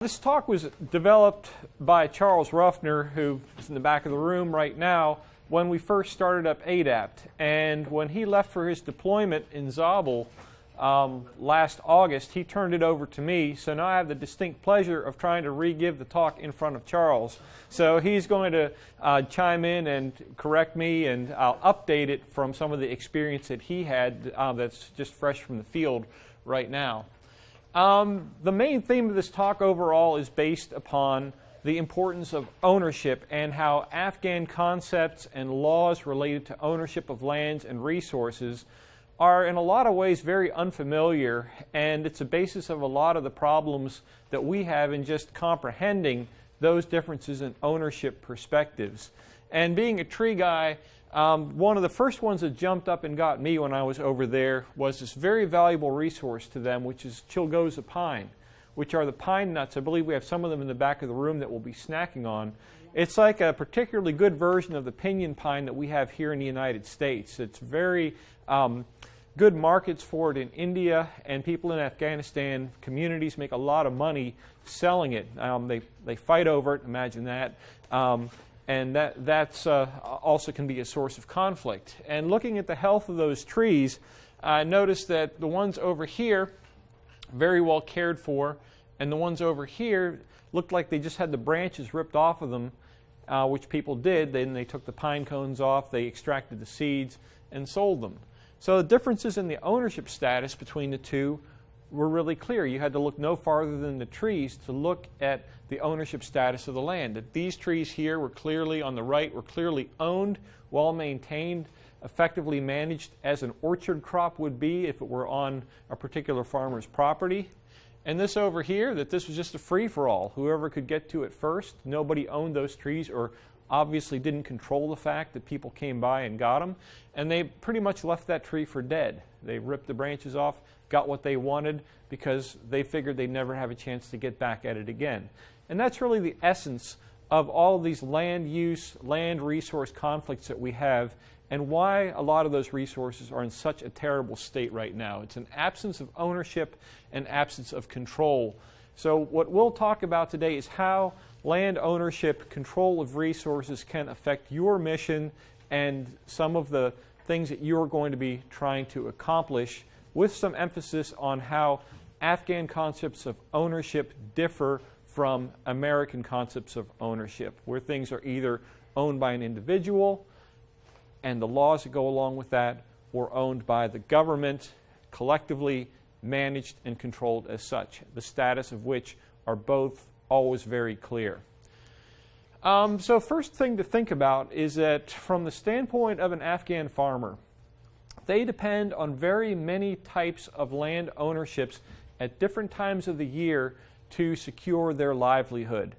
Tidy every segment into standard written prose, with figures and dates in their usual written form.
This talk was developed by Charles Ruffner, who is in the back of the room right now, when we first started up ADAPT. And when he left for his deployment in Zabul last August, he turned it over to me. So now I have the distinct pleasure of trying to re-give the talk in front of Charles. So he's going to chime in and correct me, and I'll update it from some of the experience that he had that's just fresh from the field right now. The main theme of this talk overall is based upon the importance of ownership and how Afghan concepts and laws related to ownership of lands and resources are in a lot of ways very unfamiliar, and it's a basis of a lot of the problems that we have in just comprehending those differences in ownership perspectives. And being a tree guy, one of the first ones that jumped up and got me when I was over there was this very valuable resource to them, which is Chilgoza pine, which are the pine nuts. I believe we have some of them in the back of the room that we'll be snacking on. It's like a particularly good version of the pinyon pine that we have here in the United States. It's very good markets for it in India, and people in Afghanistan, communities make a lot of money selling it. They fight over it, imagine that. And that's also can be a source of conflict. And looking at the health of those trees, I noticed that the ones over here, very well cared for, and the ones over here looked like they just had the branches ripped off of them, which people did. Then they took the pine cones off, they extracted the seeds, and sold them. So the differences in the ownership status between the two were really clear. You had to look no farther than the trees to look at the ownership status of the land. That these trees here were clearly on the right, were clearly owned, well maintained, effectively managed as an orchard crop would be if it were on a particular farmer's property. And this over here, that this was just a free-for-all. Whoever could get to it first. Nobody owned those trees or obviously didn't control the fact that people came by and got them. And they pretty much left that tree for dead. They ripped the branches off, got what they wanted because they figured they'd never have a chance to get back at it again. And that's really the essence of all of these land use, land resource conflicts that we have, and why a lot of those resources are in such a terrible state right now. It's an absence of ownership and absence of control. So what we'll talk about today is how land ownership, control of resources can affect your mission and some of the things that you're going to be trying to accomplish, with some emphasis on how Afghan concepts of ownership differ from American concepts of ownership, where things are either owned by an individual and the laws that go along with that, or owned by the government, collectively managed and controlled as such, the status of which are both always very clear. So first thing to think about is that from the standpoint of an Afghan farmer, they depend on very many types of land ownerships at different times of the year to secure their livelihood.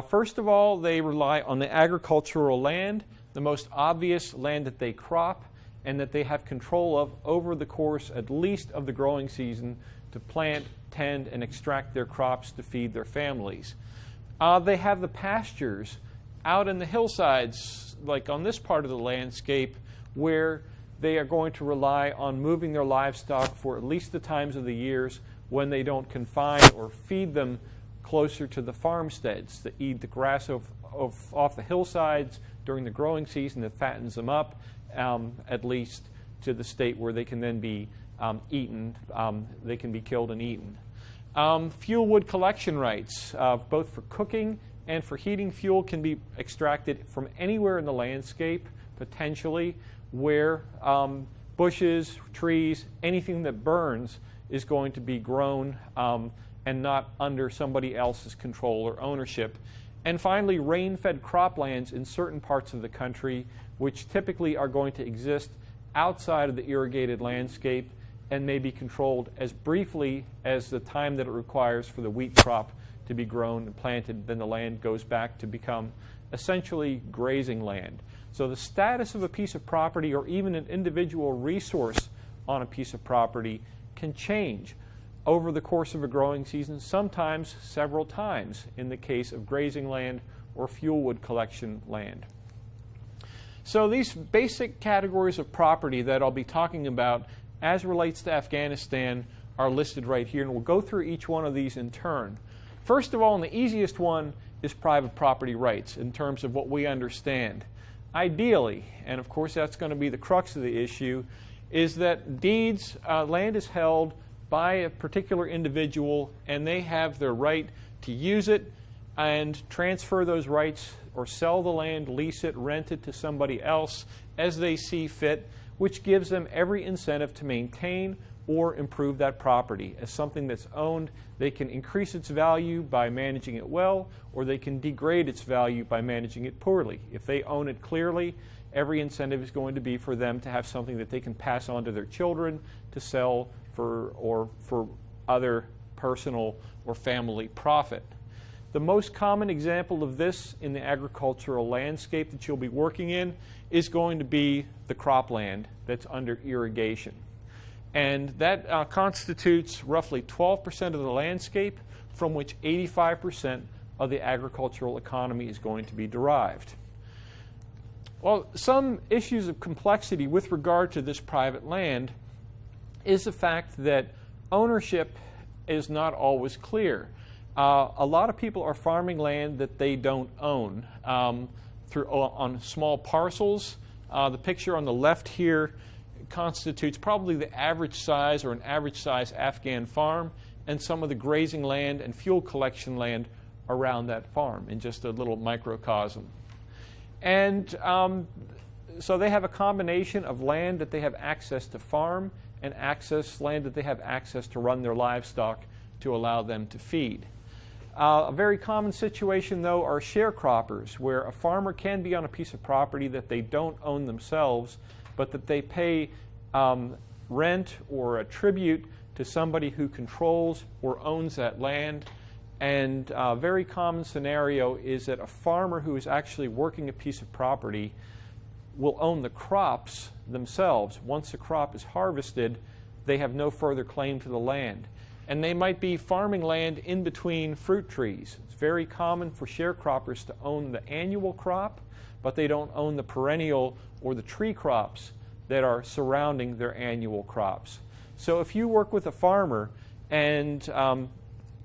First of all, they rely on the agricultural land, the most obvious land that they crop and that they have control of over the course at least of the growing season to plant, tend, and extract their crops to feed their families. They have the pastures out in the hillsides, like on this part of the landscape, where they are going to rely on moving their livestock for at least the times of the years when they don't confine or feed them closer to the farmsteads, to eat the grass off the hillsides during the growing season that fattens them up, at least to the state where they can then be eaten, they can be killed and eaten. Fuel wood collection rights, both for cooking and for heating fuel, can be extracted from anywhere in the landscape, potentially, where bushes, trees, anything that burns is going to be grown and not under somebody else's control or ownership. And finally, rain-fed croplands in certain parts of the country, which typically are going to exist outside of the irrigated landscape and may be controlled as briefly as the time that it requires for the wheat crop to be grown and planted. Then the land goes back to become essentially grazing land. So the status of a piece of property, or even an individual resource on a piece of property, can change over the course of a growing season, sometimes several times in the case of grazing land or fuel wood collection land. So these basic categories of property that I'll be talking about as relates to Afghanistan are listed right here, and we'll go through each one of these in turn. First of all, and the easiest one is private property rights in terms of what we understand. Ideally, and of course that's going to be the crux of the issue, is that deeds, land is held by a particular individual and they have their right to use it and transfer those rights or sell the land, lease it, rent it to somebody else as they see fit, which gives them every incentive to maintain or improve that property. As something that's owned, they can increase its value by managing it well, or they can degrade its value by managing it poorly. If they own it clearly, every incentive is going to be for them to have something that they can pass on to their children to sell for other personal or family profit. The most common example of this in the agricultural landscape that you'll be working in is going to be the cropland that's under irrigation. And that constitutes roughly 12% of the landscape from which 85% of the agricultural economy is going to be derived. Well, some issues of complexity with regard to this private land is the fact that ownership is not always clear. A lot of people are farming land that they don't own on small parcels. The picture on the left here constitutes probably the average size or an average size Afghan farm and some of the grazing land and fuel collection land around that farm in just a little microcosm. And so they have a combination of land that they have access to farm and land that they have access to run their livestock to allow them to feed. A very common situation, though, are sharecroppers, where a farmer can be on a piece of property that they don't own themselves, but that they pay rent or a tribute to somebody who controls or owns that land. And a very common scenario is that a farmer who is actually working a piece of property will own the crops themselves. Once the crop is harvested, they have no further claim to the land. And they might be farming land in between fruit trees. It's very common for sharecroppers to own the annual crop, but they don't own the perennial or the tree crops that are surrounding their annual crops. So if you work with a farmer and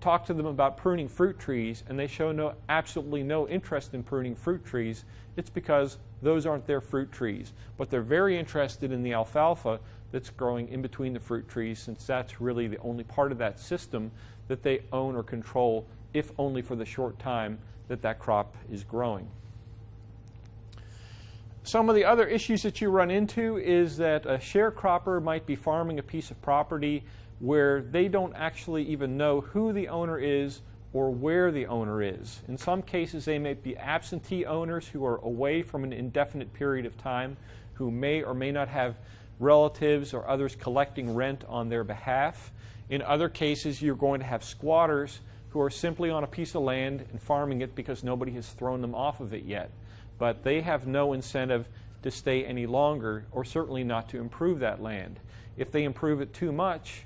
talk to them about pruning fruit trees and they show absolutely no interest in pruning fruit trees, it's because those aren't their fruit trees. But they're very interested in the alfalfa that's growing in between the fruit trees, since that's really the only part of that system that they own or control, if only for the short time that that crop is growing. Some of the other issues that you run into is that a sharecropper might be farming a piece of property where they don't actually even know who the owner is or where the owner is. In some cases, they may be absentee owners who are away from an indefinite period of time, who may or may not have relatives or others collecting rent on their behalf. In other cases, you're going to have squatters who are simply on a piece of land and farming it because nobody has thrown them off of it yet. But they have no incentive to stay any longer, or certainly not to improve that land. If they improve it too much,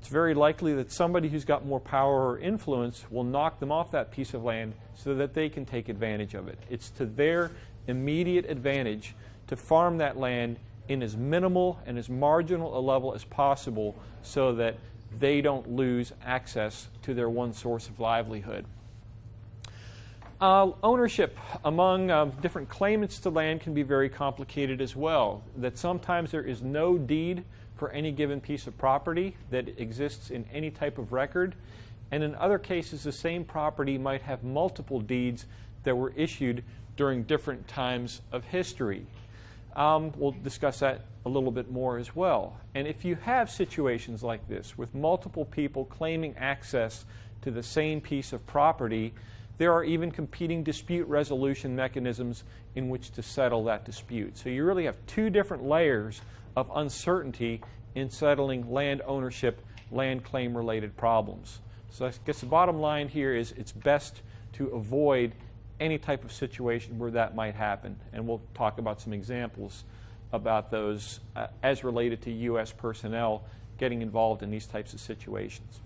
it's very likely that somebody who's got more power or influence will knock them off that piece of land so that they can take advantage of it. It's to their immediate advantage to farm that land in as minimal and as marginal a level as possible so that they don't lose access to their one source of livelihood. Ownership among different claimants to land can be very complicated as well. That sometimes there is no deed for any given piece of property that exists in any type of record, and in other cases the same property might have multiple deeds that were issued during different times of history. We'll discuss that a little bit more as well. And if you have situations like this with multiple people claiming access to the same piece of property, there are even competing dispute resolution mechanisms in which to settle that dispute. So you really have two different layers of uncertainty in settling land ownership, land claim related problems. So I guess the bottom line here is it's best to avoid any type of situation where that might happen. And we'll talk about some examples about those as related to U.S. personnel getting involved in these types of situations.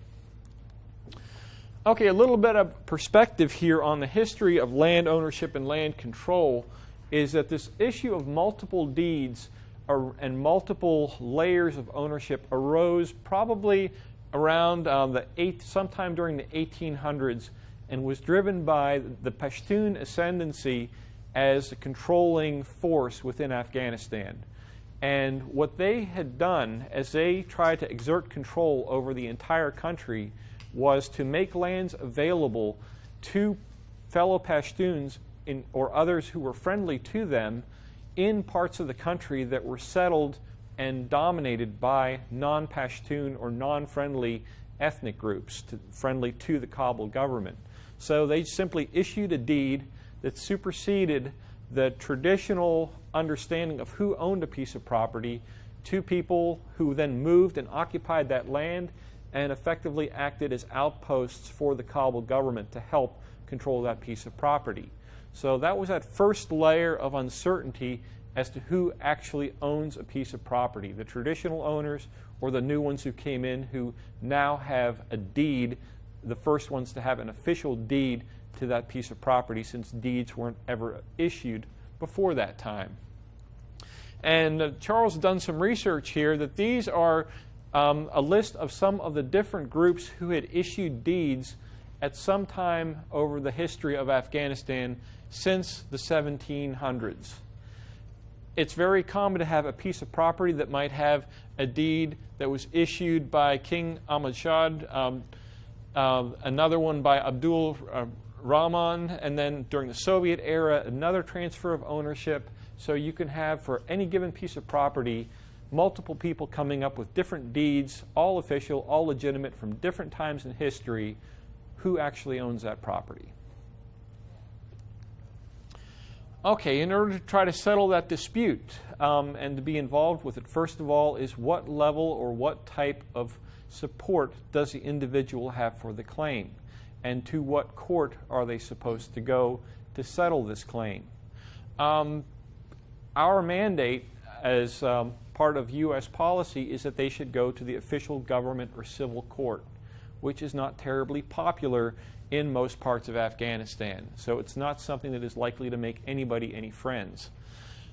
Okay, a little bit of perspective here on the history of land ownership and land control is that this issue of multiple deeds and multiple layers of ownership arose probably around sometime during the 1800s, and was driven by the Pashtun ascendancy as a controlling force within Afghanistan. And what they had done as they tried to exert control over the entire country was to make lands available to fellow Pashtuns or others who were friendly to them in parts of the country that were settled and dominated by non-Pashtun or non-friendly ethnic groups friendly to the Kabul government. So they simply issued a deed that superseded the traditional understanding of who owned a piece of property to people who then moved and occupied that land and effectively acted as outposts for the Kabul government to help control that piece of property. So that was that first layer of uncertainty as to who actually owns a piece of property, the traditional owners or the new ones who came in who now have a deed, the first ones to have an official deed to that piece of property, since deeds weren't ever issued before that time. And Charles has done some research here that these are a list of some of the different groups who had issued deeds at some time over the history of Afghanistan since the 1700s. It's very common to have a piece of property that might have a deed that was issued by King Ahmad Shah, another one by Abdul Rahman, and then during the Soviet era, another transfer of ownership. So you can have, for any given piece of property, multiple people coming up with different deeds, all official, all legitimate, from different times in history, who actually owns that property. Okay, in order to try to settle that dispute and to be involved with it, first of all, is what level or what type of support does the individual have for the claim? And to what court are they supposed to go to settle this claim? Our mandate as part of U.S. policy is that they should go to the official government or civil court, which is not terribly popular in most parts of Afghanistan. So it's not something that is likely to make anybody any friends.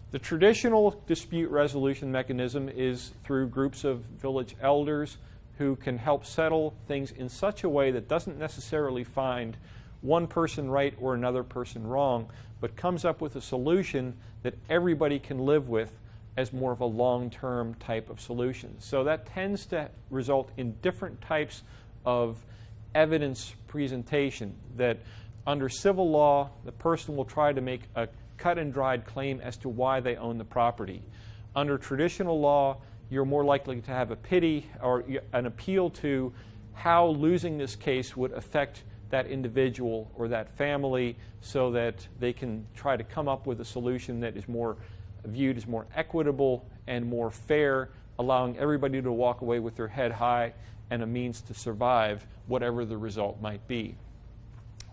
The traditional dispute resolution mechanism is through groups of village elders who can help settle things in such a way that doesn't necessarily find one person right or another person wrong, but comes up with a solution that everybody can live with as more of a long-term type of solution. So that tends to result in different types of evidence presentation, that under civil law, the person will try to make a cut and dried claim as to why they own the property. Under traditional law, you're more likely to have a pity or an appeal to how losing this case would affect that individual or that family, so that they can try to come up with a solution that is more viewed as more equitable and more fair, allowing everybody to walk away with their head high and a means to survive whatever the result might be.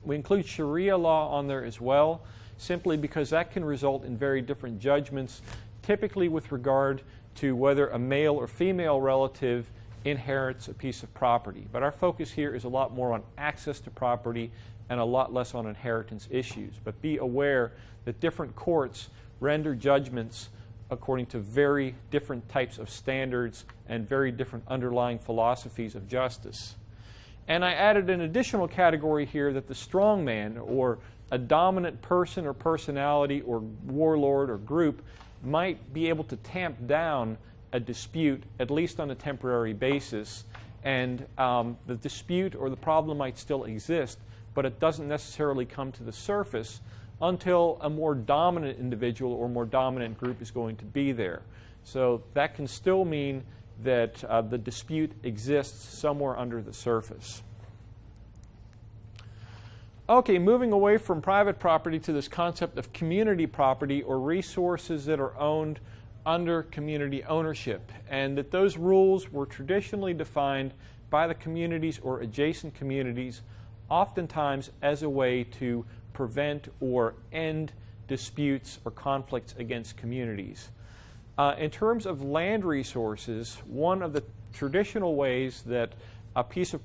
We include Sharia law on there as well, simply because that can result in very different judgments, typically with regard to whether a male or female relative inherits a piece of property. But our focus here is a lot more on access to property and a lot less on inheritance issues. But be aware that different courts render judgments according to very different types of standards and very different underlying philosophies of justice. And I added an additional category here, that the strongman, or a dominant person or personality or warlord or group, might be able to tamp down a dispute, at least on a temporary basis. And the dispute or the problem might still exist, but it doesn't necessarily come to the surface until a more dominant individual or more dominant group is going to be there. So that can still mean that the dispute exists somewhere under the surface. Okay, moving away from private property to this concept of community property, or resources that are owned under community ownership, and that those rules were traditionally defined by the communities or adjacent communities, oftentimes as a way to prevent or end disputes or conflicts against communities. In terms of land resources, one of the traditional ways that a piece of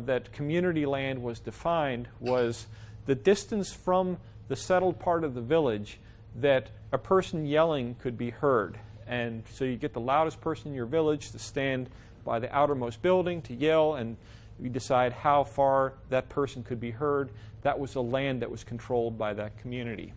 that community land was defined was the distance from the settled part of the village that a person yelling could be heard. And so you get the loudest person in your village to stand by the outermost building to yell, and we decide how far that person could be heard. That was the land that was controlled by that community.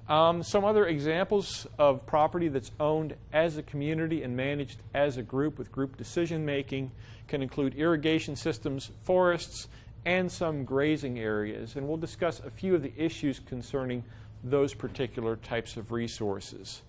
Some other examples of property that's owned as a community and managed as a group with group decision making can include irrigation systems, forests, and some grazing areas. And we'll discuss a few of the issues concerning those particular types of resources.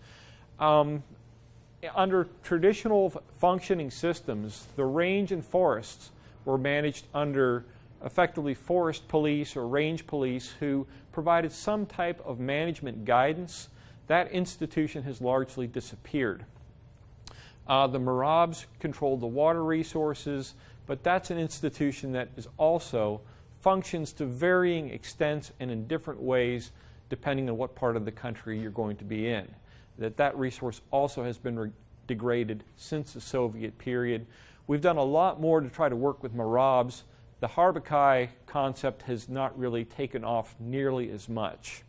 Under traditional functioning systems, the range and forests were managed under effectively forest police or range police who provided some type of management guidance. That institution has largely disappeared. The Marabs controlled the water resources, but that's an institution that is also functions to varying extents and in different ways depending on what part of the country you're going to be in. That resource also has been degraded since the Soviet period. We've done a lot more to try to work with Marabs. The Harbakai concept has not really taken off nearly as much.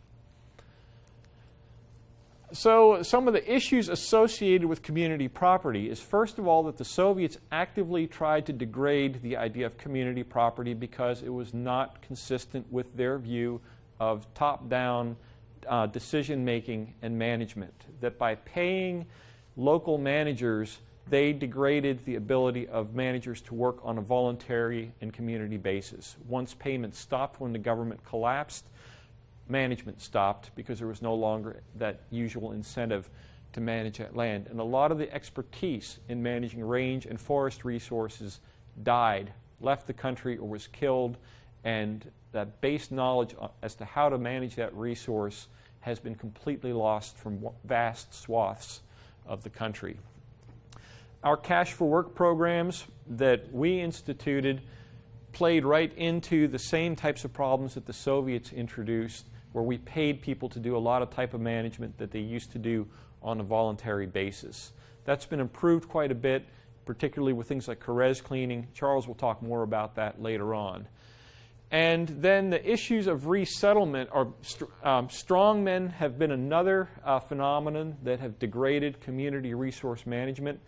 So some of the issues associated with community property is, first of all, that the Soviets actively tried to degrade the idea of community property because it was not consistent with their view of top-down decision-making and management. That by paying local managers, they degraded the ability of managers to work on a voluntary and community basis. Once payments stopped when the government collapsed, management stopped because there was no longer that usual incentive to manage that land. And a lot of the expertise in managing range and forest resources died, left the country, or was killed, and that base knowledge as to how to manage that resource has been completely lost from vast swaths of the country. Our Cash for Work programs that we instituted played right into the same types of problems that the Soviets introduced, where we paid people to do a lot of type of management that they used to do on a voluntary basis. That's been improved quite a bit, particularly with things like Kerez cleaning. Charles will talk more about that later on. And then the issues of resettlement, or strongmen have been another phenomenon that have degraded community resource management.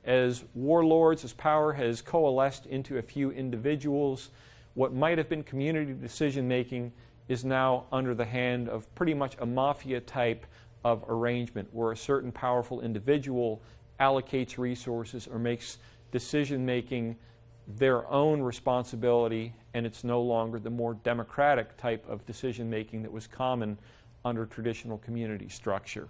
As warlords, as power has coalesced into a few individuals, what might have been community decision-making is now under the hand of pretty much a mafia type of arrangement where a certain powerful individual allocates resources or makes decision-making their own responsibility, and it's no longer the more democratic type of decision-making that was common under traditional community structure.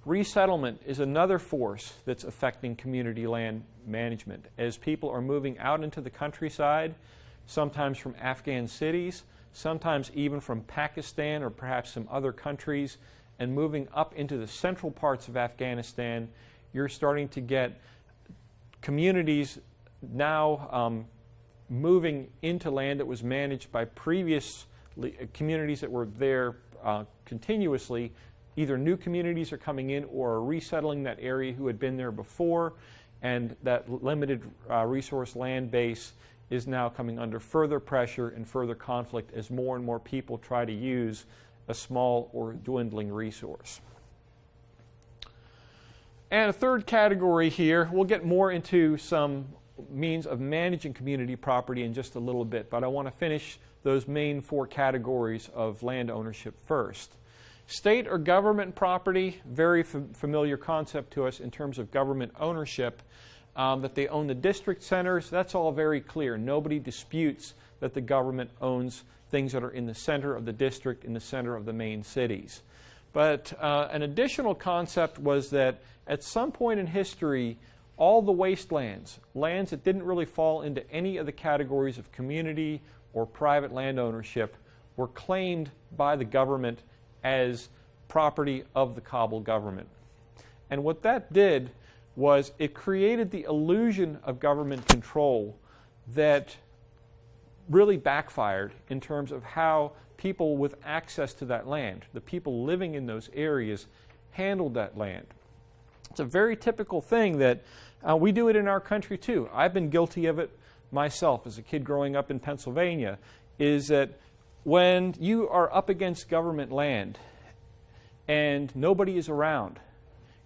Resettlement is another force that's affecting community land management. As people are moving out into the countryside, sometimes from Afghan cities, sometimes even from Pakistan or perhaps some other countries, and moving up into the central parts of Afghanistan, you're starting to get communities now moving into land that was managed by previous communities that were there continuously. Either new communities are coming in or are resettling that area who had been there before, and that limited resource land base is now coming under further pressure and further conflict as more and more people try to use a small or dwindling resource. And a third category here, we'll get more into some means of managing community property in just a little bit, but I want to finish those main four categories of land ownership first. State or government property, very familiar concept to us in terms of government ownership, that they own the district centers, that's all very clear. Nobody disputes that the government owns things that are in the center of the district, in the center of the main cities. But an additional concept was that at some point in history, all the wastelands, lands that didn't really fall into any of the categories of community or private land ownership, were claimed by the government as property of the Kabul government. And what that did was it created the illusion of government control that really backfired in terms of how people with access to that land, the people living in those areas, handled that land. It's a very typical thing that we do it in our country too. I've been guilty of it myself as a kid growing up in Pennsylvania, is that when you are up against government land and nobody is around,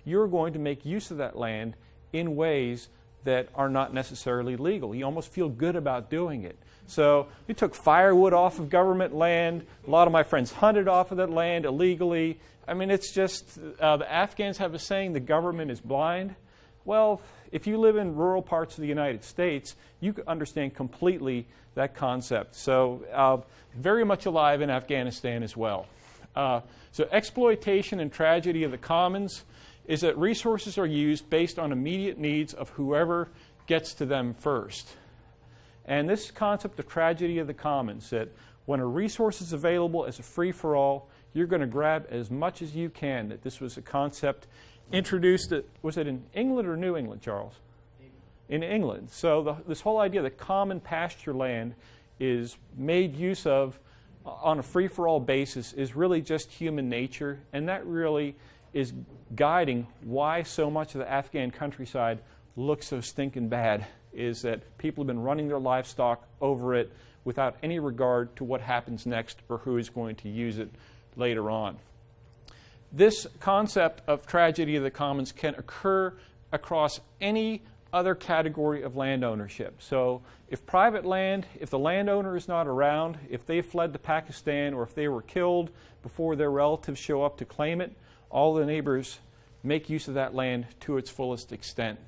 you're going to make use of that land in ways that are not necessarily legal. You almost feel good about doing it. So we took firewood off of government land. A lot of my friends hunted off of that land illegally. I mean, it's just, the Afghans have a saying, the government is blind. Well, if you live in rural parts of the United States, you can understand completely that concept. So very much alive in Afghanistan as well. So exploitation and tragedy of the commons is that resources are used based on immediate needs of whoever gets to them first. And this concept of tragedy of the commons, that when a resource is available as a free-for-all, you're going to grab as much as you can. That this was a concept introduced, was it in England or New England, Charles? In England. So this whole idea that common pasture land is made use of on a free-for-all basis is really just human nature, and that really is guiding why so much of the Afghan countryside looks so stinking bad, is that people have been running their livestock over it without any regard to what happens next or who is going to use it later on. This concept of tragedy of the commons can occur across any other category of land ownership. So if private land, if the landowner is not around, if they fled to Pakistan or if they were killed before their relatives show up to claim it, all the neighbors make use of that land to its fullest extent.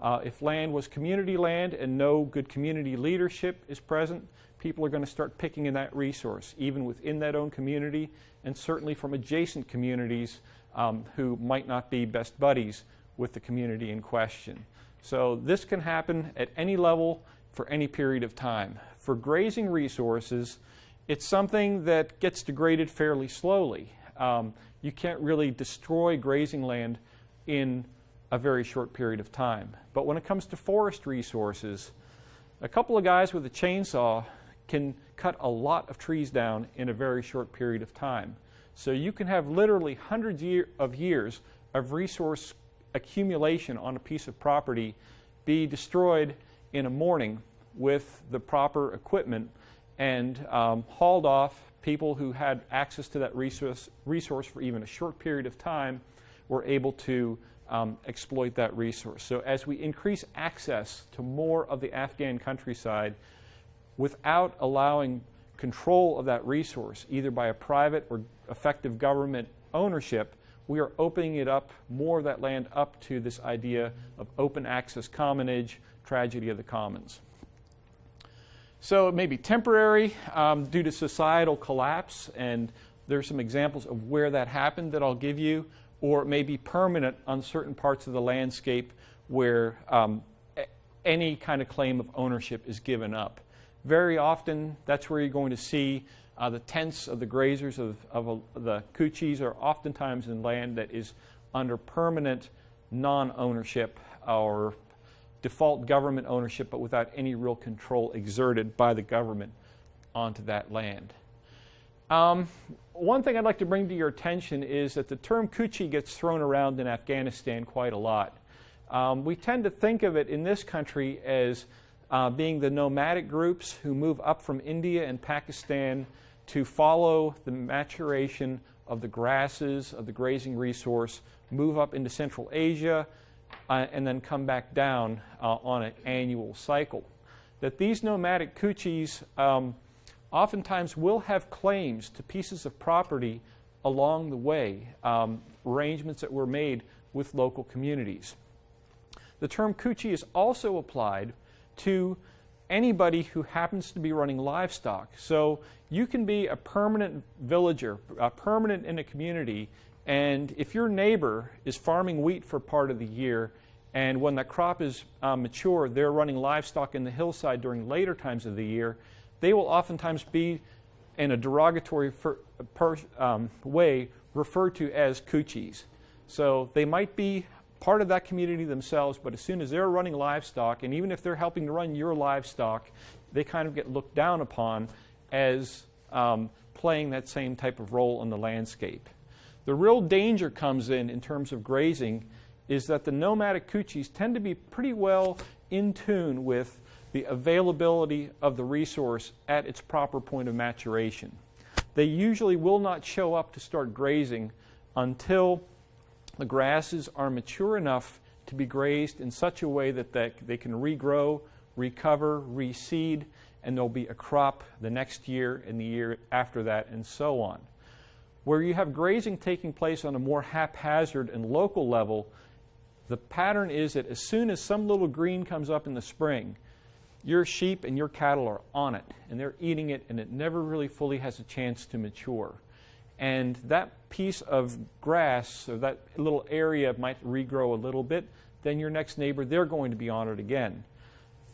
If land was community land and no good community leadership is present, people are going to start picking in that resource, even within that own community, and certainly from adjacent communities who might not be best buddies with the community in question. So this can happen at any level for any period of time. For grazing resources, it's something that gets degraded fairly slowly. You can't really destroy grazing land in a very short period of time. But when it comes to forest resources, a couple of guys with a chainsaw can cut a lot of trees down in a very short period of time. So you can have literally hundreds of years of resource accumulation on a piece of property be destroyed in a morning with the proper equipment and hauled off. People who had access to that resource for even a short period of time were able to exploit that resource. So as we increase access to more of the Afghan countryside without allowing control of that resource, either by a private or effective government ownership, we are opening it up, more of that land up to this idea of open access commonage, tragedy of the commons. So it may be temporary due to societal collapse, and there's some examples of where that happened that I'll give you, or it may be permanent on certain parts of the landscape where any kind of claim of ownership is given up. Very often, that's where you're going to see the tents of the grazers of the Kutchis are oftentimes in land that is under permanent non-ownership or default government ownership, but without any real control exerted by the government onto that land. One thing I'd like to bring to your attention is that the term Kutchi gets thrown around in Afghanistan quite a lot. We tend to think of it in this country as being the nomadic groups who move up from India and Pakistan to follow the maturation of the grasses, of the grazing resource, move up into Central Asia, and then come back down on an annual cycle. That these nomadic Kutchis oftentimes will have claims to pieces of property along the way, arrangements that were made with local communities. The term Kutchi is also applied to anybody who happens to be running livestock. So you can be a permanent villager, permanent in a community, and if your neighbor is farming wheat for part of the year, and when that crop is mature, they're running livestock in the hillside during later times of the year, they will oftentimes be, in a derogatory way, referred to as Kutchis. So they might be part of that community themselves, but as soon as they're running livestock, and even if they're helping to run your livestock, they kind of get looked down upon as playing that same type of role in the landscape. The real danger comes in terms of grazing is that the nomadic Kutchis tend to be pretty well in tune with the availability of the resource at its proper point of maturation. They usually will not show up to start grazing until the grasses are mature enough to be grazed in such a way that they can regrow, recover, reseed, and there'll be a crop the next year and the year after that, and so on. Where you have grazing taking place on a more haphazard and local level, the pattern is that as soon as some little green comes up in the spring, your sheep and your cattle are on it, and they're eating it, and it never really fully has a chance to mature. And that piece of grass, or that little area, might regrow a little bit. Then your next neighbor, they're going to be on it again.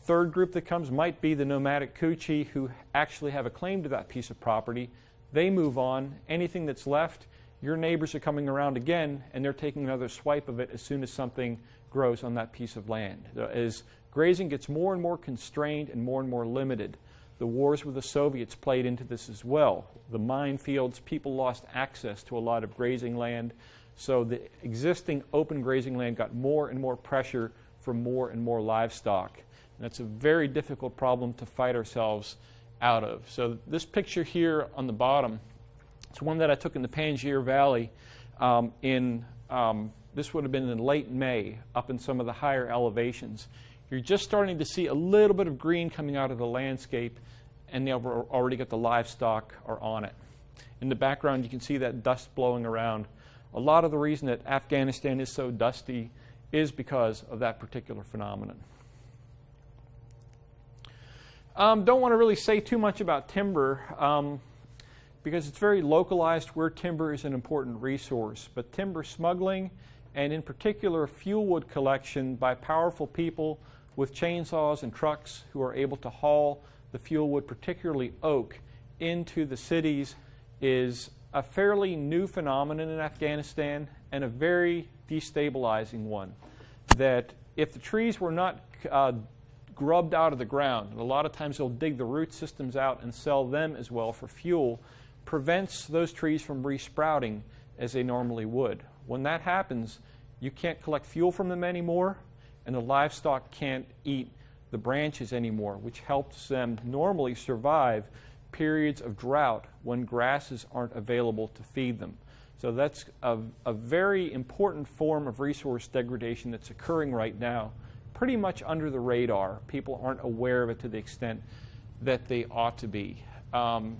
Third group that comes might be the nomadic Kuchi, who actually have a claim to that piece of property. They move on. Anything that's left, your neighbors are coming around again, and they're taking another swipe of it as soon as something grows on that piece of land. As grazing gets more and more constrained and more limited, the wars with the Soviets played into this as well. The minefields, people lost access to a lot of grazing land, so the existing open grazing land got more and more pressure from more and more livestock. And that's a very difficult problem to fight ourselves out of. So this picture here on the bottom, it's one that I took in the Panjshir Valley this would have been in late May, up in some of the higher elevations. You're just starting to see a little bit of green coming out of the landscape, and they've already got the livestock are on it. In the background, you can see that dust blowing around. A lot of the reason that Afghanistan is so dusty is because of that particular phenomenon. Don't want to really say too much about timber because it's very localized where timber is an important resource. But timber smuggling, and in particular fuel wood collection by powerful people with chainsaws and trucks who are able to haul the fuel wood, particularly oak, into the cities, is a fairly new phenomenon in Afghanistan and a very destabilizing one. That if the trees were not grubbed out of the ground, and a lot of times they'll dig the root systems out and sell them as well for fuel, prevents those trees from resprouting as they normally would. When that happens, you can't collect fuel from them anymore, and the livestock can't eat the branches anymore, which helps them normally survive periods of drought when grasses aren't available to feed them. So that's a very important form of resource degradation that's occurring right now, pretty much under the radar. People aren't aware of it to the extent that they ought to be. The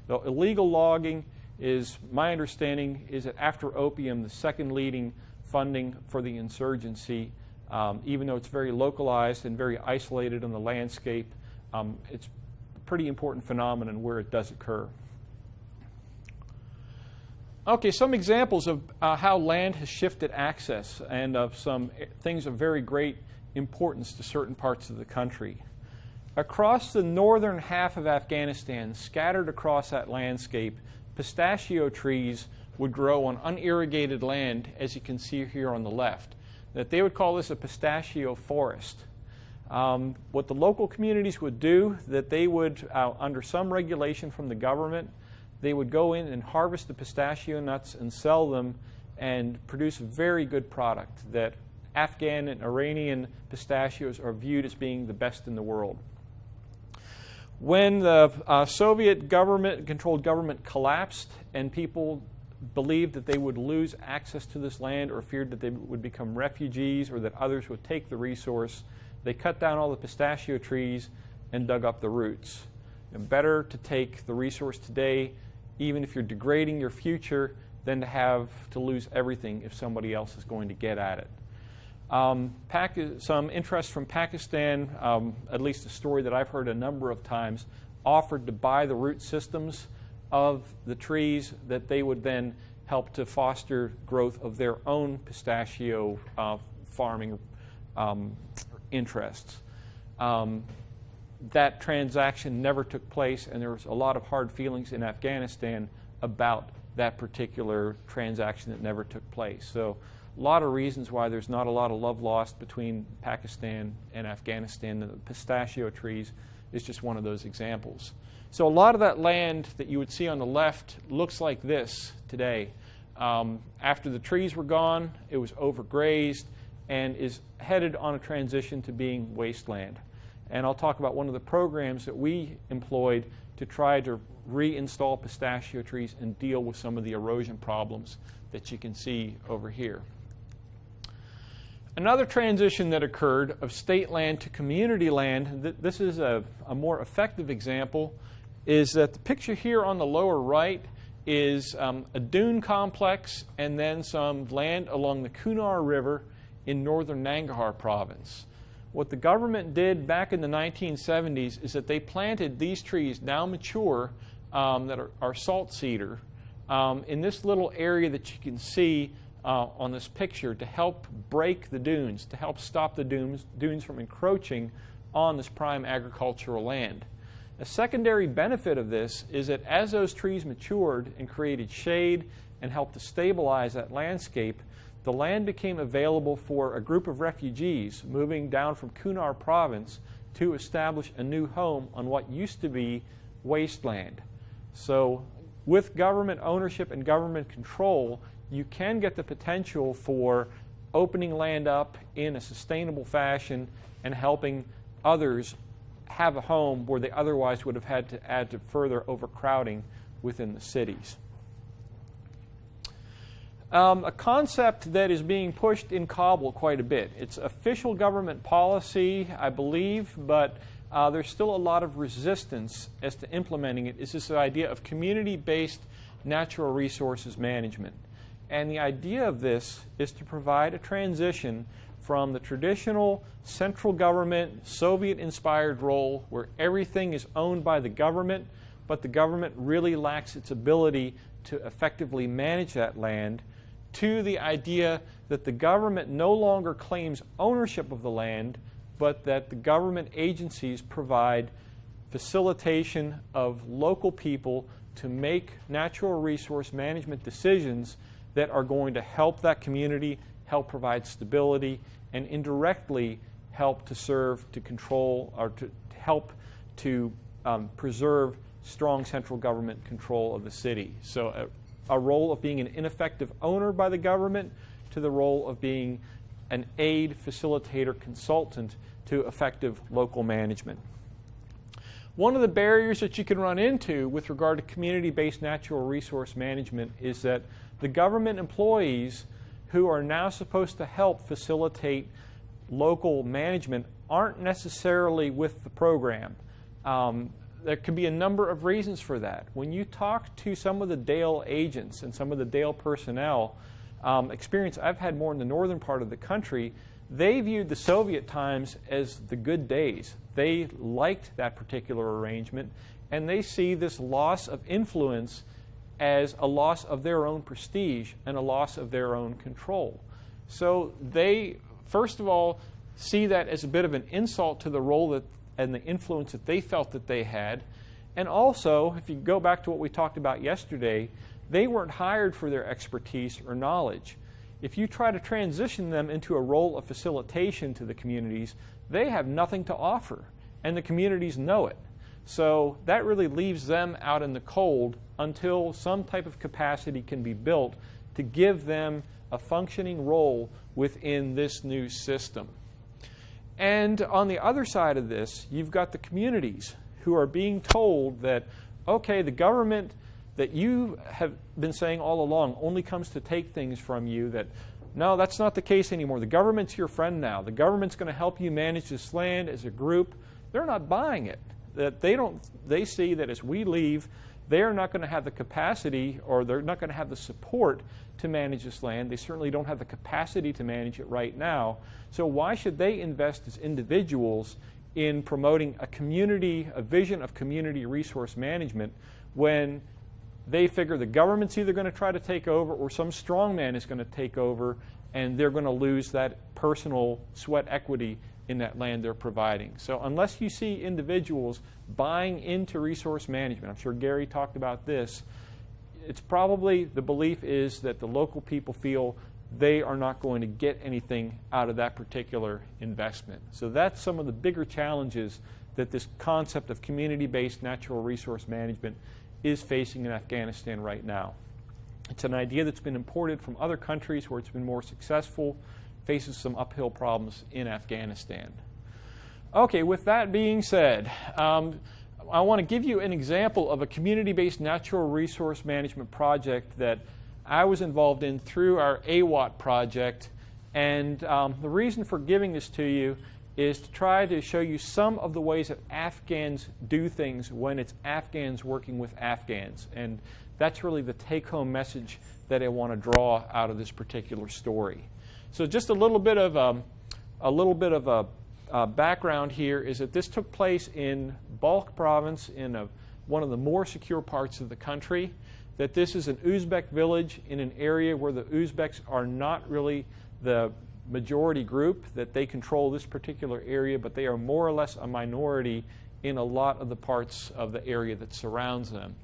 illegal logging is, my understanding, is that after opium, the second leading funding for the insurgency, even though it's very localized and very isolated on the landscape. It's a pretty important phenomenon where it does occur. Okay, some examples of how land has shifted access and of some things of very great importance to certain parts of the country. Across the northern half of Afghanistan, scattered across that landscape, pistachio trees would grow on unirrigated land, as you can see here on the left. That they would call this a pistachio forest. What the local communities would do, that they would, under some regulation from the government, they would go in and harvest the pistachio nuts and sell them and produce a very good product that Afghan and Iranian pistachios are viewed as being the best in the world. When the Soviet controlled government collapsed and people believed that they would lose access to this land or feared that they would become refugees or that others would take the resource, they cut down all the pistachio trees and dug up the roots. And better to take the resource today, even if you're degrading your future, than to have to lose everything if somebody else is going to get at it. Some interest from Pakistan, at least a story that I've heard a number of times, offered to buy the root systems of the trees that they would then help to foster growth of their own pistachio farming interests. That transaction never took place, and there was a lot of hard feelings in Afghanistan about that particular transaction that never took place. So a lot of reasons why there's not a lot of love lost between Pakistan and Afghanistan. The pistachio trees is just one of those examples. So a lot of that land that you would see on the left looks like this today. After the trees were gone, it was overgrazed and is headed on a transition to being wasteland. And I'll talk about one of the programs that we employed to try to reinstall pistachio trees and deal with some of the erosion problems that you can see over here. Another transition that occurred of state land to community land, this is a more effective example, is that the picture here on the lower right is a dune complex and then some land along the Kunar River in northern Nangarhar province. What the government did back in the 1970s is that they planted these trees, now mature, that are salt cedar, in this little area that you can see on this picture to help break the dunes, to help stop the dunes from encroaching on this prime agricultural land. A secondary benefit of this is that as those trees matured and created shade and helped to stabilize that landscape, the land became available for a group of refugees moving down from Kunar province to establish a new home on what used to be wasteland. So with government ownership and government control, you can get the potential for opening land up in a sustainable fashion and helping others have a home where they otherwise would have had to add to further overcrowding within the cities. A concept that is being pushed in Kabul quite a bit. It's official government policy, I believe, but there's still a lot of resistance as to implementing it. Is this idea of community-based natural resources management. And the idea of this is to provide a transition from the traditional central government, Soviet-inspired role where everything is owned by the government, but the government really lacks its ability to effectively manage that land, to the idea that the government no longer claims ownership of the land, but that the government agencies provide facilitation of local people to make natural resource management decisions that are going to help that community, help provide stability, and indirectly help to serve to control or to help to preserve strong central government control of the city. So a role of being an ineffective owner by the government to the role of being an aid, facilitator, consultant to effective local management. One of the barriers that you can run into with regard to community-based natural resource management is that the government employees who are now supposed to help facilitate local management aren't necessarily with the program. There could be a number of reasons for that. When you talk to some of the Dale agents and some of the Dale personnel, experience I've had more in the northern part of the country, they viewed the Soviet times as the good days. They liked that particular arrangement, and they see this loss of influence as a loss of their own prestige and a loss of their own control. So they, first of all, see that as a bit of an insult to the role and the influence that they felt that they had. And also, if you go back to what we talked about yesterday, they weren't hired for their expertise or knowledge. If you try to transition them into a role of facilitation to the communities, they have nothing to offer, and the communities know it. So that really leaves them out in the cold until some type of capacity can be built to give them a functioning role within this new system. And on the other side of this, you've got the communities who are being told that, okay, the government that you have been saying all along only comes to take things from you, that no, that's not the case anymore. The government's your friend now. The government's going to help you manage this land as a group. They're not buying it. That they see that as we leave, they're not going to have the capacity, or they're not going to have the support to manage this land. They certainly don't have the capacity to manage it right now. So why should they invest as individuals in promoting a community, a vision of community resource management, when they figure the government's either going to try to take over or some strongman is going to take over, and they're going to lose that personal sweat equity in that land they're providing. So unless you see individuals buying into resource management, I'm sure Gary talked about this, it's probably the belief is that the local people feel they are not going to get anything out of that particular investment. So that's some of the bigger challenges that this concept of community-based natural resource management is facing in Afghanistan right now. It's an idea that's been imported from other countries where it's been more successful, faces some uphill problems in Afghanistan. Okay, with that being said, I want to give you an example of a community-based natural resource management project that I was involved in through our AWAT project And the reason for giving this to you is to try to show you some of the ways that Afghans do things when it's Afghans working with Afghans. And that's really the take-home message that I want to draw out of this particular story. So just a little bit of background here is that this took place in Balkh province in one of the more secure parts of the country, that this is an Uzbek village in an area where the Uzbeks are not really the majority group, that they control this particular area, but they are more or less a minority in a lot of the parts of the area that surrounds them.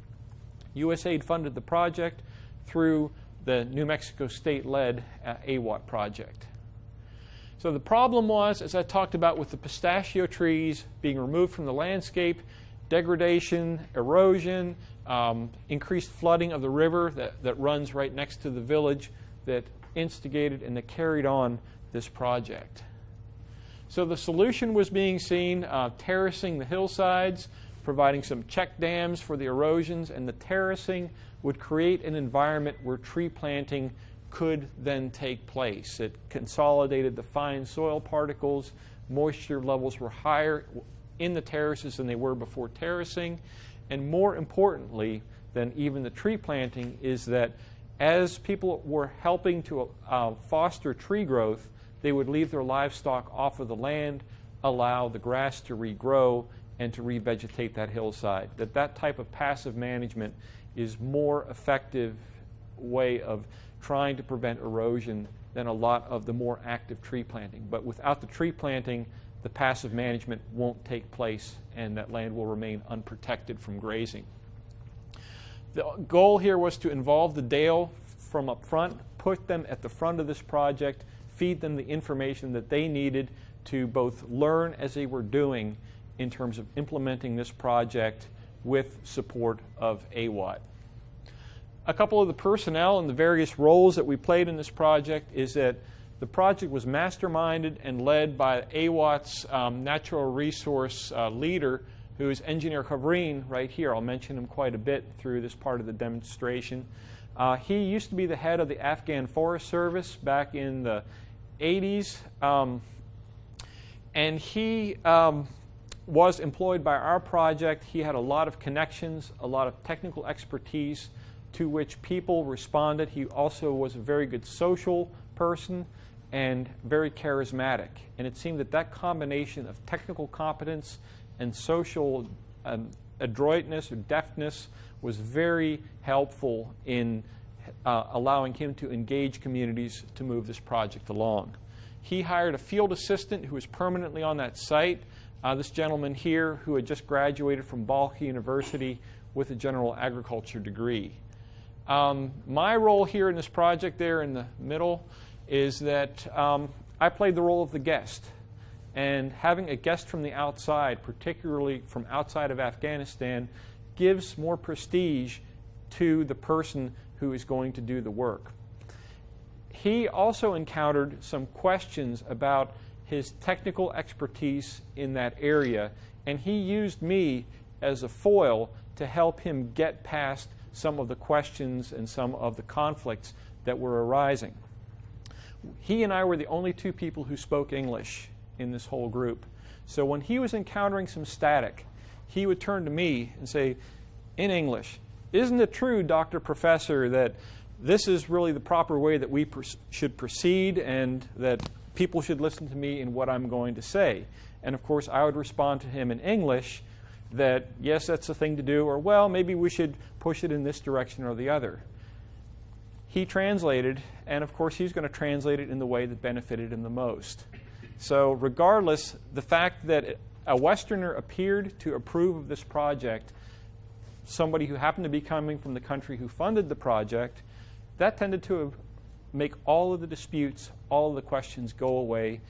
USAID funded the project through the New Mexico state-led AWAT project. So the problem was, as I talked about, with the pistachio trees being removed from the landscape, degradation, erosion, increased flooding of the river that runs right next to the village that instigated and that carried on this project. So the solution was being seen, terracing the hillsides, providing some check dams for the erosions, and the terracing would create an environment where tree planting could then take place. It consolidated the fine soil particles, moisture levels were higher in the terraces than they were before terracing, and more importantly than even the tree planting is that as people were helping to foster tree growth, they would leave their livestock off of the land, allow the grass to regrow, and to revegetate that hillside. That type of passive management is more effective way of trying to prevent erosion than a lot of the more active tree planting. But without the tree planting, the passive management won't take place and that land will remain unprotected from grazing. The goal here was to involve the Dale from up front, put them at the front of this project, feed them the information that they needed to both learn as they were doing in terms of implementing this project with support of AWAT. A couple of the personnel and the various roles that we played in this project is that the project was masterminded and led by AWAT's natural resource leader, who is Engineer Khavrin right here. I'll mention him quite a bit through this part of the demonstration. He used to be the head of the Afghan Forest Service back in the 80s, and he was employed by our project. He had a lot of connections, a lot of technical expertise to which people responded. He also was a very good social person and very charismatic. And it seemed that that combination of technical competence and social adroitness or deftness was very helpful in allowing him to engage communities to move this project along. He hired a field assistant who was permanently on that site, this gentleman here who had just graduated from Balkh University with a general agriculture degree. My role here in this project there in the middle is that I played the role of the guest. And having a guest from the outside, particularly from outside of Afghanistan, gives more prestige to the person who is going to do the work. He also encountered some questions about his technical expertise in that area, and he used me as a foil to help him get past some of the questions and some of the conflicts that were arising. He and I were the only two people who spoke English in this whole group. So when he was encountering some static, he would turn to me and say, in English, "Isn't it true, Dr. Professor, that this is really the proper way that we should proceed and that people should listen to me in what I'm going to say?" And of course, I would respond to him in English that, yes, that's the thing to do, or, well, maybe we should push it in this direction or the other. He translated, and of course, he's going to translate it in the way that benefited him the most. So regardless, the fact that a Westerner appeared to approve of this project, somebody who happened to be coming from the country who funded the project, that tended to make all of the disputes, all of the questions go away,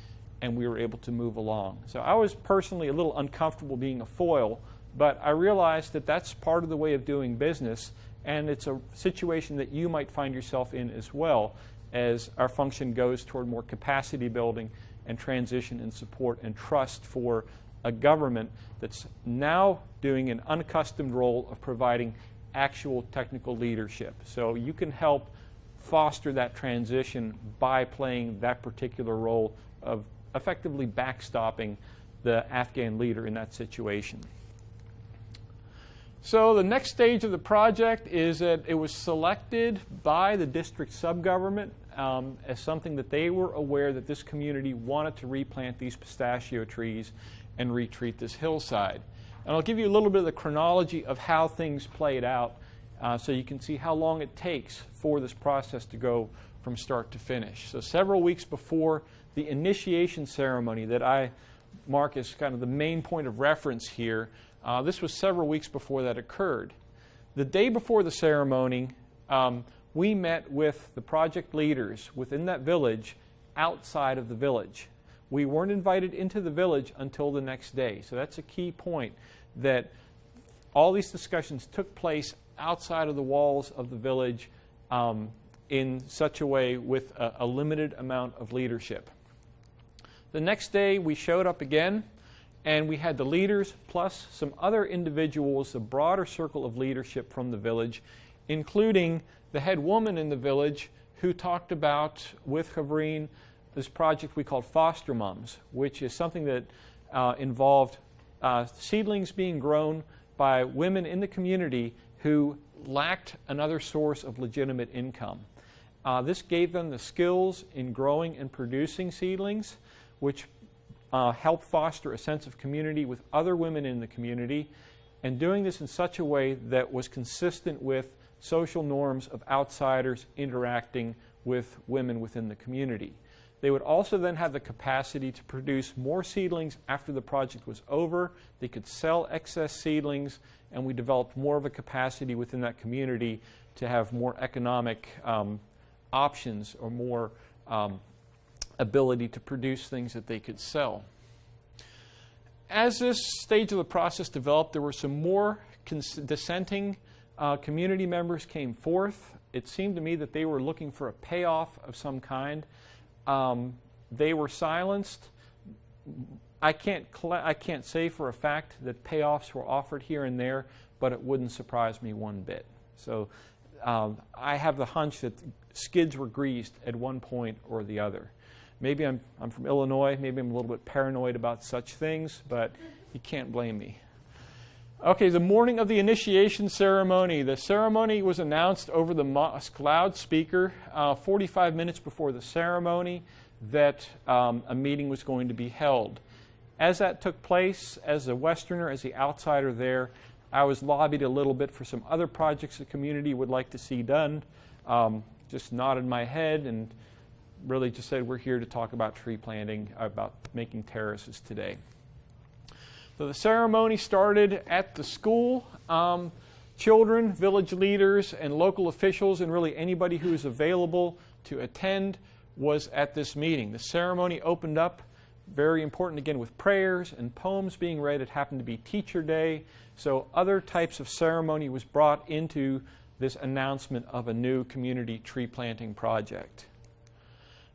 and we were able to move along. So I was personally a little uncomfortable being a foil, but I realized that that's part of the way of doing business, and it's a situation that you might find yourself in as well as our function goes toward more capacity building and transition and support and trust for a government that's now doing an unaccustomed role of providing actual technical leadership. So you can help foster that transition by playing that particular role of effectively backstopping the Afghan leader in that situation. So the next stage of the project is that it was selected by the district subgovernment as something that they were aware that this community wanted to replant these pistachio trees and retreat this hillside. And I'll give you a little bit of the chronology of how things played out so you can see how long it takes for this process to go from start to finish. So several weeks before the initiation ceremony that I mark as kind of the main point of reference here, this was several weeks before that occurred. The day before the ceremony, we met with the project leaders within that village outside of the village. We weren't invited into the village until the next day. So that's a key point, that all these discussions took place outside of the walls of the village in such a way with a limited amount of leadership. The next day we showed up again, and we had the leaders plus some other individuals, a broader circle of leadership from the village, including the head woman in the village who talked about, with Havrin, this project we called Foster Moms, which is something that involved seedlings being grown by women in the community who lacked another source of legitimate income. This gave them the skills in growing and producing seedlings, which helped foster a sense of community with other women in the community, and doing this in such a way that was consistent with social norms of outsiders interacting with women within the community. They would also then have the capacity to produce more seedlings after the project was over. They could sell excess seedlings, and we developed more of a capacity within that community to have more economic options or more ability to produce things that they could sell. As this stage of the process developed, there were some more dissenting community members came forth. It seemed to me that they were looking for a payoff of some kind. They were silenced. I can't say for a fact that payoffs were offered here and there, but it wouldn't surprise me one bit. So I have the hunch that skids were greased at one point or the other. Maybe I'm from Illinois. Maybe I'm a little bit paranoid about such things, but you can't blame me. Okay, the morning of the initiation ceremony. The ceremony was announced over the mosque loudspeaker 45 minutes before the ceremony that a meeting was going to be held. As that took place, as a Westerner, as the outsider there, I was lobbied a little bit for some other projects the community would like to see done. Just nodded my head and really just said, we're here to talk about tree planting, about making terraces today. So the ceremony started at the school. Children, village leaders, and local officials, and really anybody who was available to attend was at this meeting. The ceremony opened up, very important again, with prayers and poems being read. It happened to be Teacher Day, so other types of ceremony was brought into this announcement of a new community tree planting project.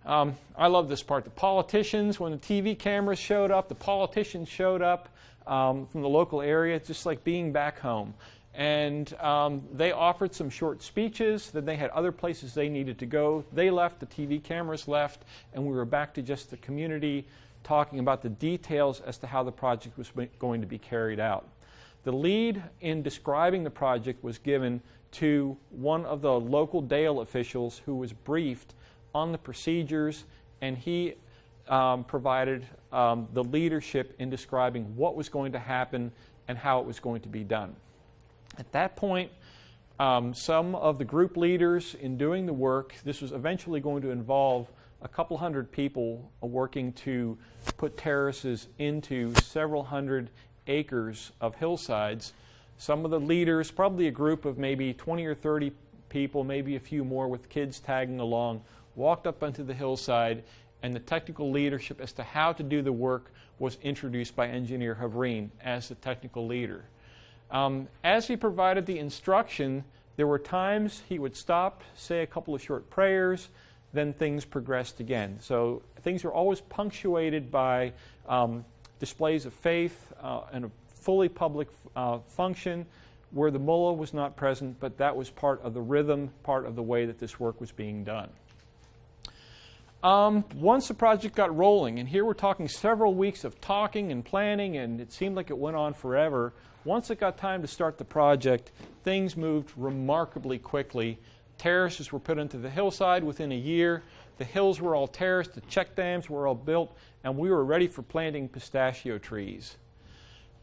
I love this part. The politicians, when the TV cameras showed up, the politicians showed up from the local area. It's just like being back home. And they offered some short speeches. Then they had other places they needed to go. They left, the TV cameras left, and we were back to just the community talking about the details as to how the project was going to be carried out. The lead in describing the project was given to one of the local Dale officials who was briefed on the procedures, and he provided the leadership in describing what was going to happen and how it was going to be done. At that point, some of the group leaders in doing the work, this was eventually going to involve a couple hundred people working to put terraces into several hundred acres of hillsides. Some of the leaders, probably a group of maybe 20 or 30 people, maybe a few more with kids tagging along, walked up onto the hillside, and the technical leadership as to how to do the work was introduced by Engineer Havrin as the technical leader. As he provided the instruction, there were times he would stop, say a couple of short prayers, then things progressed again. So things are always punctuated by displays of faith and a fully public function where the mullah was not present, but that was part of the rhythm, part of the way that this work was being done. Once the project got rolling, and here we're talking several weeks of talking and planning, and it seemed like it went on forever. Once it got time to start the project, things moved remarkably quickly. Terraces were put into the hillside within a year. The hills were all terraced, the check dams were all built, and we were ready for planting pistachio trees.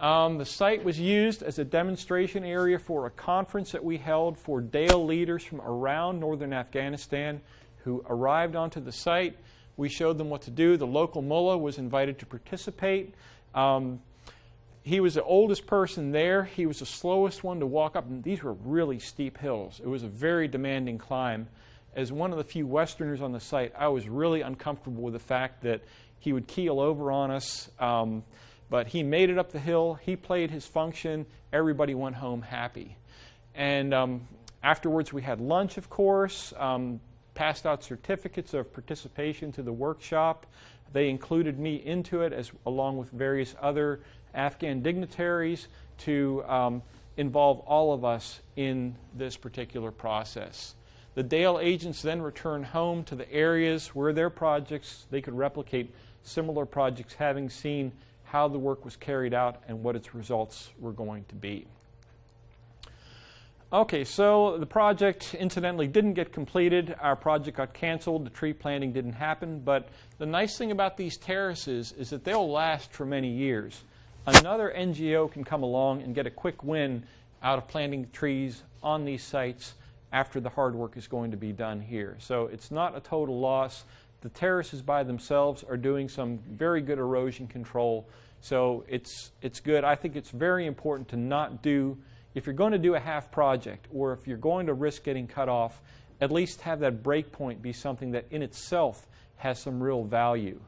The site was used as a demonstration area for a conference that we held for Dale leaders from around northern Afghanistan who arrived onto the site. We showed them what to do. The local mullah was invited to participate. He was the oldest person there. He was the slowest one to walk up, and these were really steep hills. It was a very demanding climb. As one of the few Westerners on the site, I was really uncomfortable with the fact that he would keel over on us. But he made it up the hill. He played his function. Everybody went home happy. And afterwards, we had lunch, of course, passed out certificates of participation to the workshop. They included me into it, along with various other Afghan dignitaries, to involve all of us in this particular process. The Dale agents then returned home to the areas where their projects, they could replicate similar projects, having seen how the work was carried out and what its results were going to be. Okay, so the project incidentally didn't get completed. Our project got canceled. The tree planting didn't happen. But the nice thing about these terraces is that they'll last for many years. Another NGO can come along and get a quick win out of planting trees on these sites after the hard work is going to be done here. So it's not a total loss. The terraces by themselves are doing some very good erosion control, so it's good. I think it's very important to not do, if you're going to do a half project or if you're going to risk getting cut off, at least have that break point be something that in itself has some real value.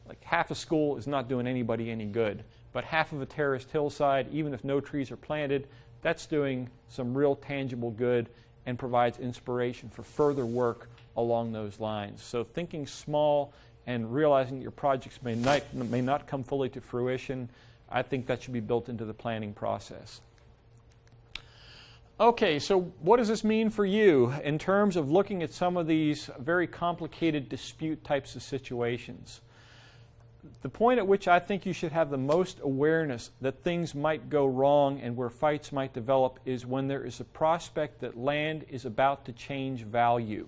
Like half a school is not doing anybody any good, but half of a terraced hillside, even if no trees are planted, that's doing some real tangible good and provides inspiration for further work along those lines. So thinking small and realizing that your projects may not come fully to fruition, I think that should be built into the planning process. Okay, so what does this mean for you in terms of looking at some of these very complicated dispute types of situations? The point at which I think you should have the most awareness that things might go wrong and where fights might develop is when there is a prospect that land is about to change value.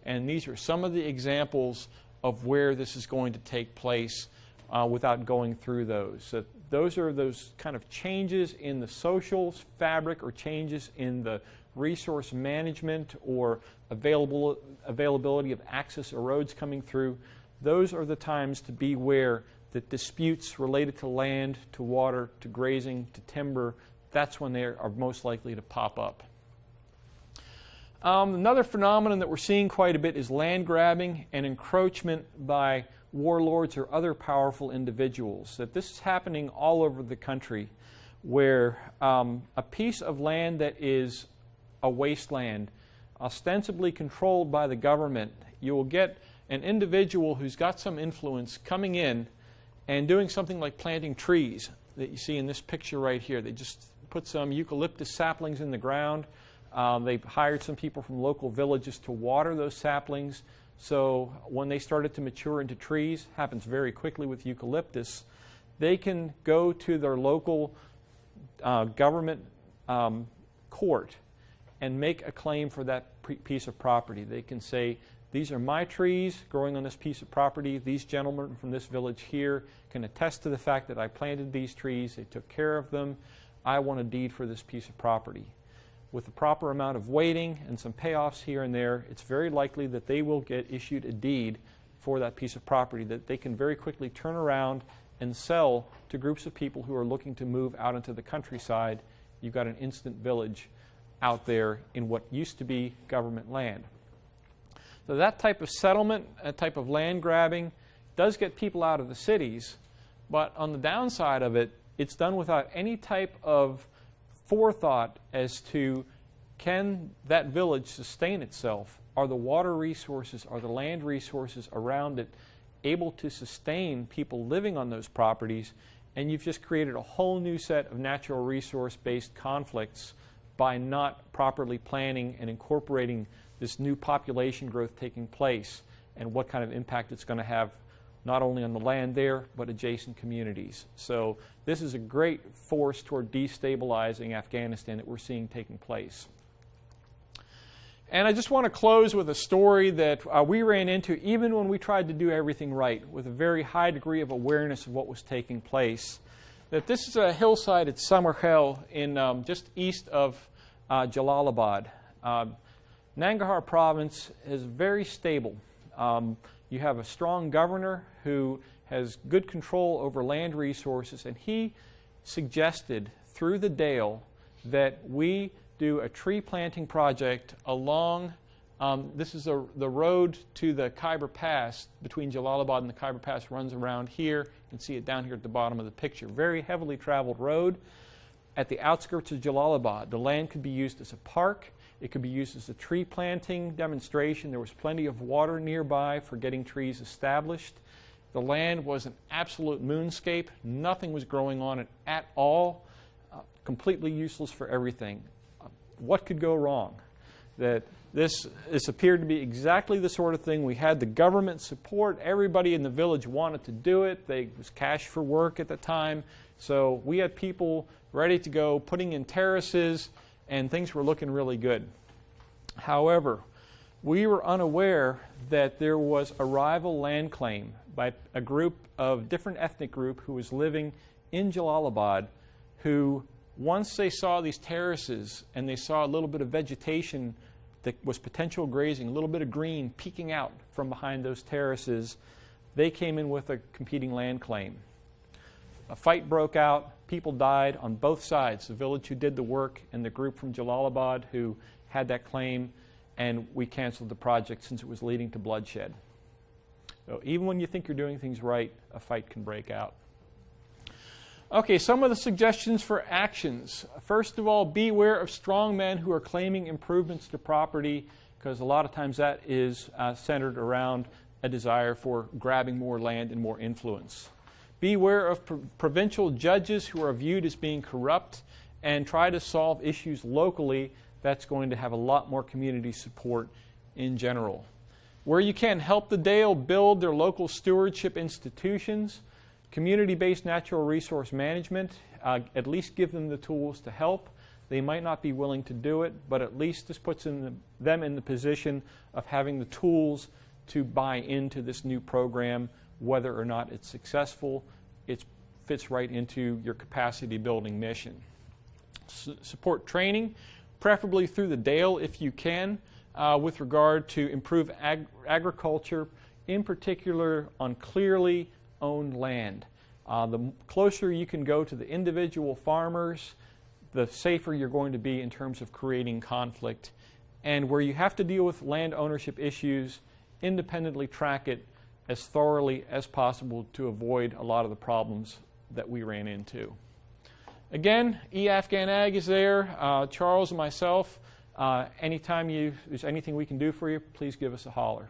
And these are some of the examples of where this is going to take place without going through those. So those are those kind of changes in the social fabric or changes in the resource management or availability of access or roads coming through. Those are the times to be aware that disputes related to land, to water, to grazing, to timber, that's when they are most likely to pop up. Another phenomenon that we're seeing quite a bit is land grabbing and encroachment by warlords or other powerful individuals. That this is happening all over the country, where a piece of land that is a wasteland, ostensibly controlled by the government, you will get an individual who's got some influence coming in and doing something like planting trees that you see in this picture right here. They just put some eucalyptus saplings in the ground. They've hired some people from local villages to water those saplings. So when they started to mature into trees, happens very quickly with eucalyptus, they can go to their local government court and make a claim for that piece of property. They can say, these are my trees growing on this piece of property. These gentlemen from this village here can attest to the fact that I planted these trees. They took care of them. I want a deed for this piece of property. With the proper amount of waiting and some payoffs here and there, it's very likely that they will get issued a deed for that piece of property that they can very quickly turn around and sell to groups of people who are looking to move out into the countryside. You've got an instant village out there in what used to be government land. So that type of settlement, that type of land grabbing, does get people out of the cities, but on the downside of it, it's done without any type of forethought as to, can that village sustain itself? Are the water resources, are the land resources around it able to sustain people living on those properties? And you've just created a whole new set of natural resource-based conflicts by not properly planning and incorporating this new population growth taking place and what kind of impact it's going to have not only on the land there, but adjacent communities. So this is a great force toward destabilizing Afghanistan that we're seeing taking place. And I just want to close with a story that we ran into even when we tried to do everything right, with a very high degree of awareness of what was taking place. That this is a hillside at Samarkand in just east of Jalalabad. Nangarhar province is very stable. You have a strong governor who has good control over land resources, and he suggested through the Dale that we do a tree planting project along, this is the road to the Khyber Pass, between Jalalabad and the Khyber Pass runs around here. You can see it down here at the bottom of the picture. Very heavily traveled road at the outskirts of Jalalabad. The land could be used as a park. It could be used as a tree planting demonstration. There was plenty of water nearby for getting trees established. The land was an absolute moonscape. Nothing was growing on it at all. Completely useless for everything. What could go wrong? That this appeared to be exactly the sort of thing. We had the government support. Everybody in the village wanted to do it. There was cash for work at the time. So we had people ready to go, putting in terraces, and things were looking really good. However, we were unaware that there was a rival land claim by a group of different ethnic group who was living in Jalalabad, who once they saw these terraces and they saw a little bit of vegetation that was potential grazing, a little bit of green peeking out from behind those terraces, they came in with a competing land claim. A fight broke out. People died on both sides, the village who did the work and the group from Jalalabad who had that claim, and we canceled the project since it was leading to bloodshed. So even when you think you're doing things right, a fight can break out. Okay, some of the suggestions for actions. First of all, beware of strong men who are claiming improvements to property, because a lot of times that is centered around a desire for grabbing more land and more influence. Beware of provincial judges who are viewed as being corrupt, and try to solve issues locally. That's going to have a lot more community support in general. Where you can, help the Dale build their local stewardship institutions. Community-based natural resource management, at least give them the tools to help. They might not be willing to do it, but at least this puts them in the position of having the tools to buy into this new program. Whether or not it's successful, it fits right into your capacity building mission. Support training, preferably through the Dale if you can, with regard to improve agriculture, in particular on clearly owned land. The closer you can go to the individual farmers, the safer you're going to be in terms of creating conflict. And where you have to deal with land ownership issues, independently track it as thoroughly as possible to avoid a lot of the problems that we ran into. Again, eAfghanAg is there. Charles and myself, anytime there's anything we can do for you, please give us a holler.